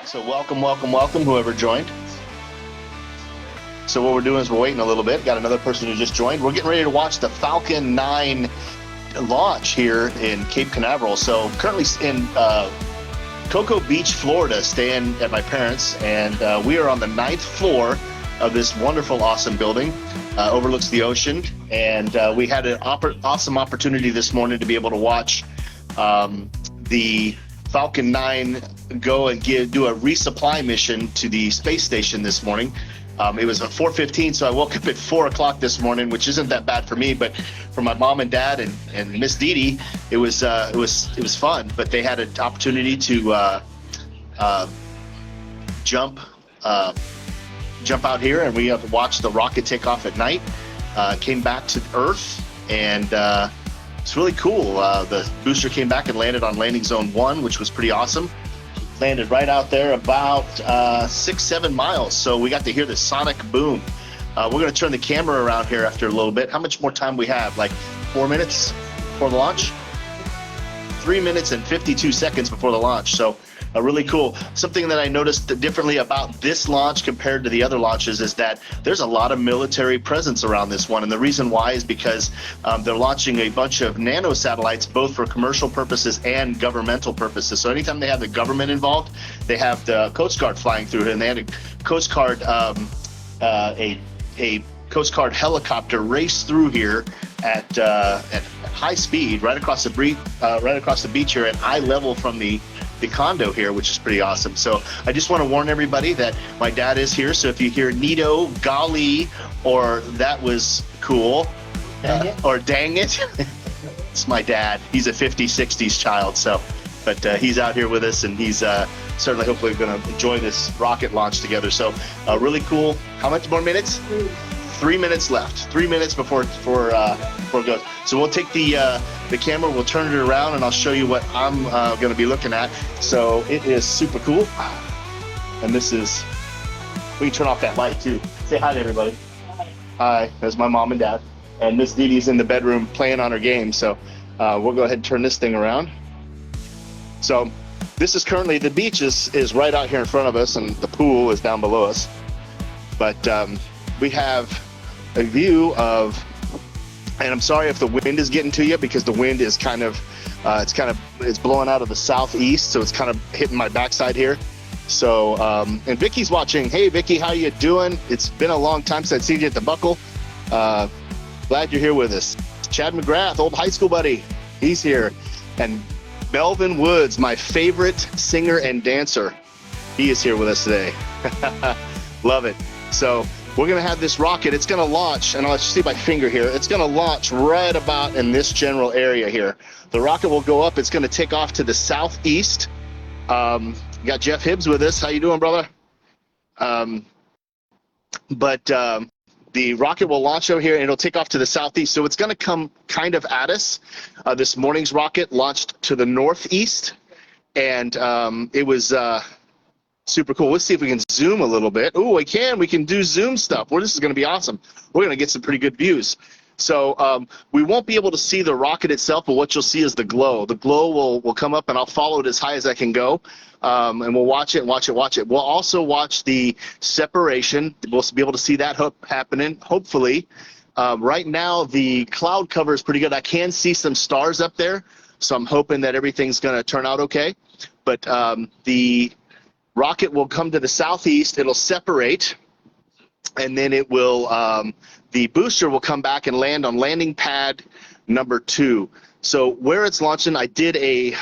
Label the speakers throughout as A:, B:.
A: So welcome, whoever joined. So what we're doing is we're waiting a little bit. Got another person who just joined. We're getting ready to watch the Falcon 9 launch here in Cape Canaveral. So currently in Cocoa Beach, Florida, staying at my parents', and we are on the 9th floor of this wonderful, awesome building. Overlooks the ocean, and we had an awesome opportunity this morning to be able to watch the Falcon 9 go and do a resupply mission to the space station this morning. It was at 4:15, so I woke up at 4 o'clock this morning, which isn't that bad for me, but for my mom and dad and Miss Dee Dee, it was fun. But they had an opportunity to jump out here, and we got to watch the rocket take off at night. Came back to Earth, and it's really cool. The booster came back and landed on landing zone 1, which was pretty awesome. Landed right out there about 6-7 miles, so we got to hear the sonic boom. We're going to turn the camera around here after a little bit. How much more time we have? Like 4 minutes before the launch? 3 minutes and 52 seconds before the launch. So really cool. Something that I noticed differently about this launch compared to the other launches is that there's a lot of military presence around this one. And the reason why is because they're launching a bunch of nano satellites, both for commercial purposes and governmental purposes. So anytime they have the government involved, they have the Coast Guard flying through, and they had a Coast Guard, a Coast Guard helicopter race through here at high speed, right across the beach here at eye level from the condo here, which is pretty awesome. So I just want to warn everybody that my dad is here. So if you hear neato, golly, or that was cool, or dang it, it's my dad. He's a 50s, 60s child. So, but he's out here with us, and he's certainly, hopefully, going to enjoy this rocket launch together. So really cool. How much more minutes? 3 minutes left. 3 minutes before it goes. So we'll take the camera, we'll turn it around, and I'll show you what I'm going to be looking at. So it is super cool. And this is, we can turn off that light too. Say hi to everybody. Hi, there's my mom and dad. And Miss Dee Dee's in the bedroom playing on her game. So we'll go ahead and turn this thing around. So this is currently, the beach is right out here in front of us, and the pool is down below us. But we have a view of, and I'm sorry if the wind is getting to you, because the wind is it's blowing out of the southeast, so it's kind of hitting my backside here. So and Vicky's watching. Hey Vicky, how you doing? It's been a long time since I've seen you at the Buckle. Glad you're here with us. Chad McGrath, old high school buddy, he's here. And Melvin Woods, my favorite singer and dancer, he is here with us today. Love it. So we're going to have this rocket. It's going to launch, and I'll see my finger here. It's going to launch right about in this general area here. The rocket will go up. It's going to take off to the southeast. Got Jeff Hibbs with us. How you doing, brother? The rocket will launch over here, and it'll take off to the southeast. So it's going to come kind of at us. This morning's rocket launched to the northeast, and it was super cool. Let's see if we can zoom a little bit. Oh, we can do zoom stuff. Well, this is going to be awesome. We're going to get some pretty good views. So we won't be able to see the rocket itself, but what you'll see is the glow. The glow will come up, and I'll follow it as high as I can go. And we'll watch it. We'll also watch the separation. We'll be able to see that happening, hopefully. Right now, the cloud cover is pretty good. I can see some stars up there, so I'm hoping that everything's going to turn out okay. But the rocket will come to the southeast, it'll separate, and then it will, the booster will come back and land on landing pad number 2. So where it's launching, I did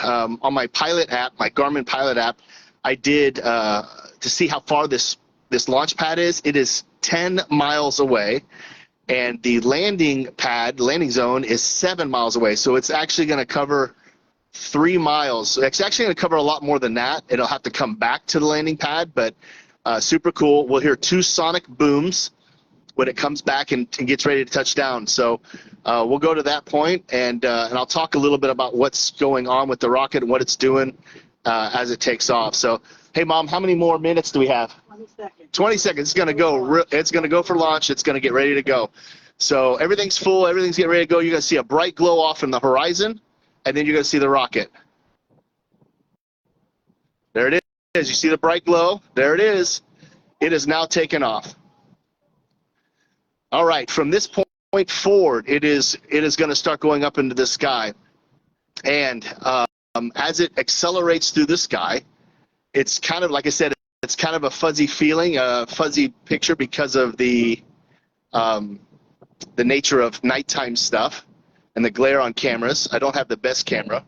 A: on my pilot app, my Garmin pilot app, I did to see how far this launch pad is. It is 10 miles away, and the landing zone is 7 miles away. So it's actually going to cover 3 miles. It's actually going to cover a lot more than that. It'll have to come back to the landing pad, but super cool. We'll hear 2 sonic booms when it comes back and gets ready to touch down. So we'll go to that point, and I'll talk a little bit about what's going on with the rocket and what it's doing as it takes off. So, hey, Mom, how many more minutes do we have?
B: 20 seconds.
A: 20 seconds. It's going to go. It's going to go for launch. It's going to get ready to go. So everything's full. Everything's getting ready to go. You're going to see a bright glow off in the horizon, and then you're going to see the rocket. There it is. is. You see the bright glow? There it is. It is now taken off. All right, from this point forward, it is going to start going up into the sky. And as it accelerates through the sky, it's kind of, like I said, it's kind of a fuzzy feeling, a fuzzy picture because of the nature of nighttime stuff and the glare on cameras. I don't have the best camera,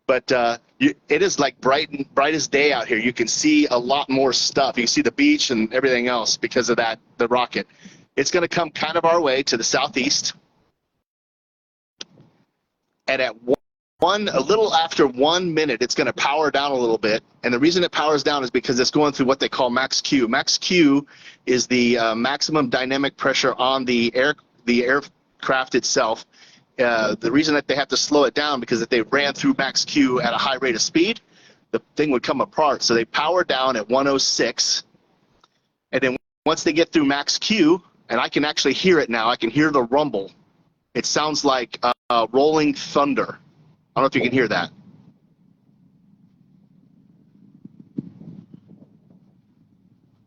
A: but it is like bright as day out here. You can see a lot more stuff. You can see the beach and everything else because of that, the rocket. It's going to come kind of our way to the southeast. And at a little after 1 minute, it's going to power down a little bit. And the reason it powers down is because it's going through what they call max Q. Max Q is the maximum dynamic pressure on the aircraft itself. The reason that they have to slow it down because if they ran through max Q at a high rate of speed, the thing would come apart. So they power down at 106. And then once they get through max Q, and I can actually hear it now, I can hear the rumble. It sounds like rolling thunder. I don't know if you can hear that.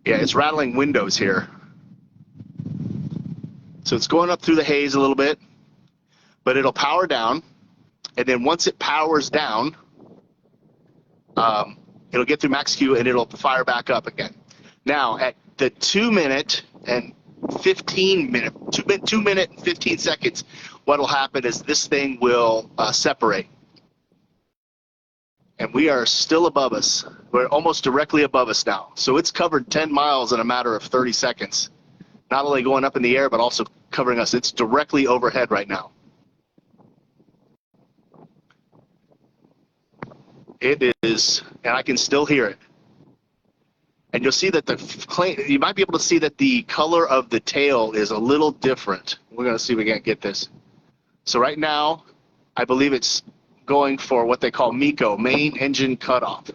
A: Yeah, it's rattling windows here. So it's going up through the haze a little bit, but it'll power down. And then once it powers down, it'll get through max Q and it'll fire back up again. Now, at the 2 minute and 15 seconds, what'll happen is this thing will separate. And we are still above us. We're almost directly above us now. So it's covered 10 miles in a matter of 30 seconds. Not only going up in the air, but also covering us. It's directly overhead right now. It is, and I can still hear it. And you'll see that you might be able to see that the color of the tail is a little different. We're going to see if we can't get this. So right now, I believe it's going for what they call MECO, main engine cutoff.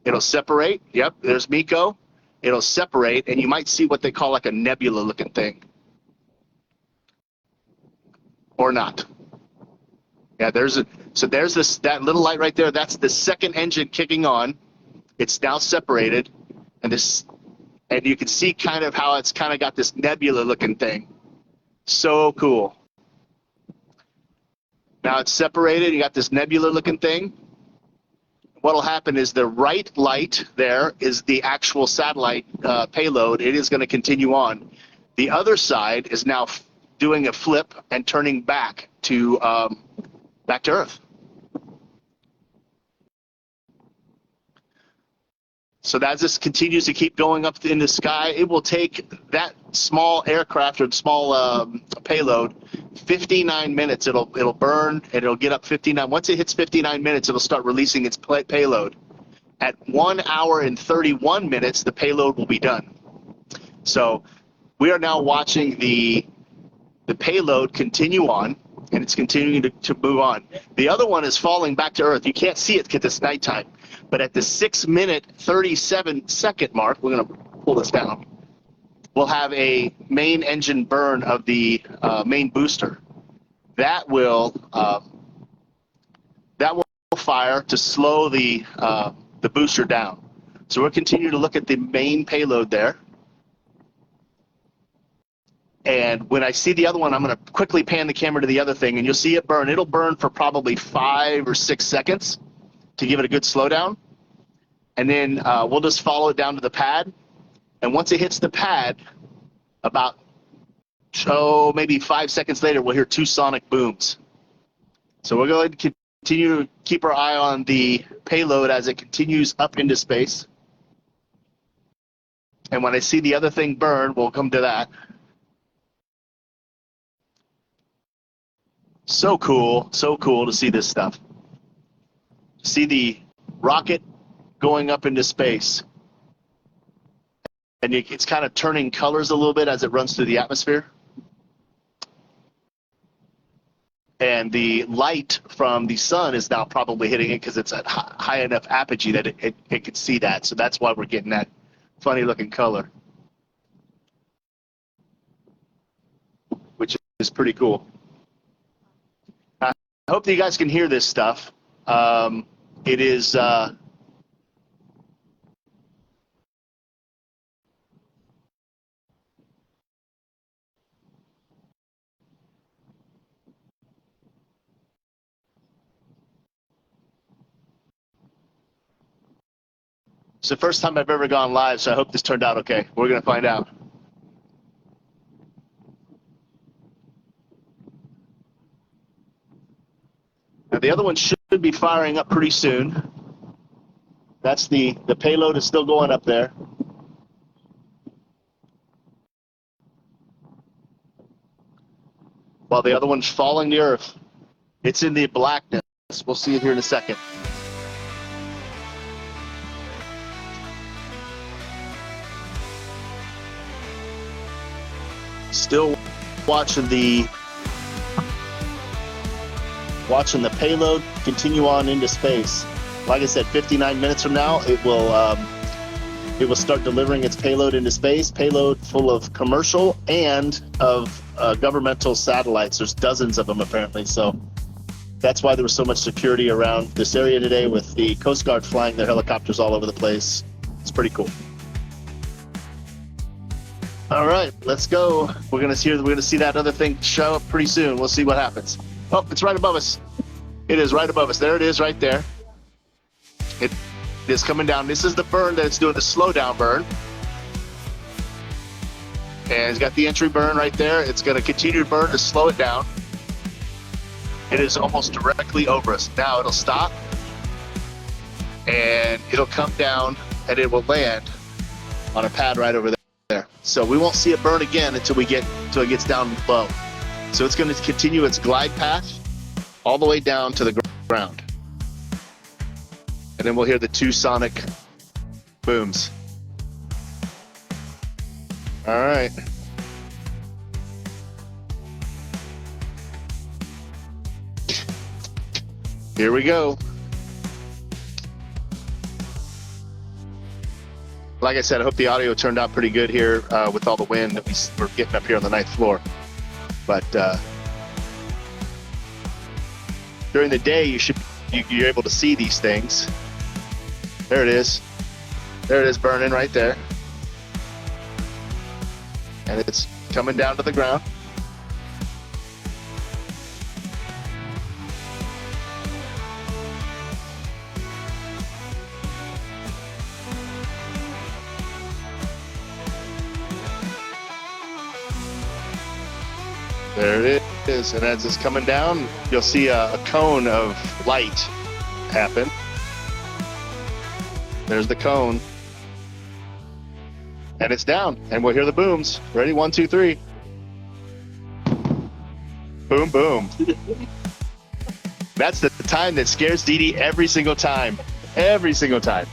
A: It'll separate. Yep, there's MECO. It'll separate, and you might see what they call like a nebula-looking thing. Or not. Yeah, there's that little light right there. That's the second engine kicking on. It's now separated, and you can see kind of how it's kind of got this nebula-looking thing. So cool. Now it's separated. You got this nebula-looking thing. What'll happen is the right light there is the actual satellite payload. It is going to continue on. The other side is now doing a flip and turning back to Earth. So as this continues to keep going up in the sky, it will take that small aircraft or small payload 59 minutes. It'll burn and it'll get up 59. Once it hits 59 minutes, it'll start releasing its payload. At 1 hour and 31 minutes, the payload will be done. So we are now watching the payload continue on, and it's continuing to move on. The other one is falling back to Earth. You can't see it because it's nighttime. But at the 6 minute, 37 second mark, we're going to pull this down, we'll have a main engine burn of the main booster. That will fire to slow the booster down. So we'll continue to look at the main payload there. And when I see the other one, I'm going to quickly pan the camera to the other thing, and you'll see it burn. It'll burn for probably 5 or 6 seconds to give it a good slowdown. And then we'll just follow it down to the pad. And once it hits the pad, about maybe 5 seconds later, we'll hear 2 sonic booms. So we're going to continue to keep our eye on the payload as it continues up into space. And when I see the other thing burn, we'll come to that. So cool to see this stuff. See the rocket going up into space. And it's kind of turning colors a little bit as it runs through the atmosphere. And the light from the sun is now probably hitting it because it's at high enough apogee that it can see that. So that's why we're getting that funny looking color, which is pretty cool. I hope that you guys can hear this stuff. It is It's the first time I've ever gone live, so I hope this turned out okay. We're going to find out. Now, the other one should be firing up pretty soon. That's the payload is still going up there. While the other one's falling to Earth. It's in the blackness. We'll see it here in a second. Still watching the payload continue on into space. Like I said, 59 minutes from now, it will start delivering its payload into space. Payload full of commercial and of governmental satellites. There's dozens of them apparently. So that's why there was so much security around this area today, with the Coast Guard flying their helicopters all over the place. It's pretty cool. All right, let's go. We're gonna see that other thing show up pretty soon. We'll see what happens. Oh, it's right above us. It is right above us. There it is, right there. It is coming down. This is the burn that it's doing, the slow down burn. And it's got the entry burn right there. It's gonna continue to burn to slow it down. It is almost directly over us. Now it'll stop and it'll come down and it will land on a pad right over there. So we won't see it burn again until it gets down low. So it's going to continue its glide path all the way down to the ground. And then we'll hear the two sonic booms. All right. Here we go. Like I said, I hope the audio turned out pretty good here with all the wind that we're getting up here on the 9th floor. But during the day, you're able to see these things. There it is. There it is burning right there. And it's coming down to the ground. There it is, and as it's coming down, you'll see a cone of light happen. There's the cone. And it's down, and we'll hear the booms. Ready? 1, 2, 3. Boom, boom. That's the time that scares Dee Dee every single time. Every single time.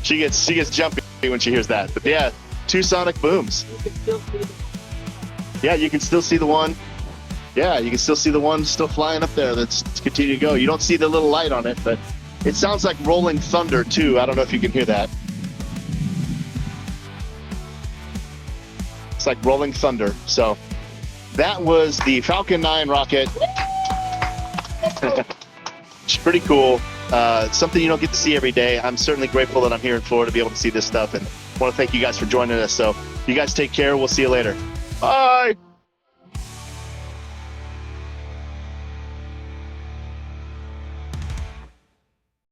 A: She gets jumpy when she hears that. But yeah, 2 sonic booms. Yeah, you can still see the one. Yeah, you can still see the one still flying up there that's continuing to go. You don't see the little light on it, but it sounds like rolling thunder too. I don't know if you can hear that. It's like rolling thunder. So that was the Falcon 9 rocket. It's pretty cool. It's something you don't get to see every day. I'm certainly grateful that I'm here in Florida to be able to see this stuff, and I want to thank you guys for joining us. So you guys take care. We'll see you later. Bye.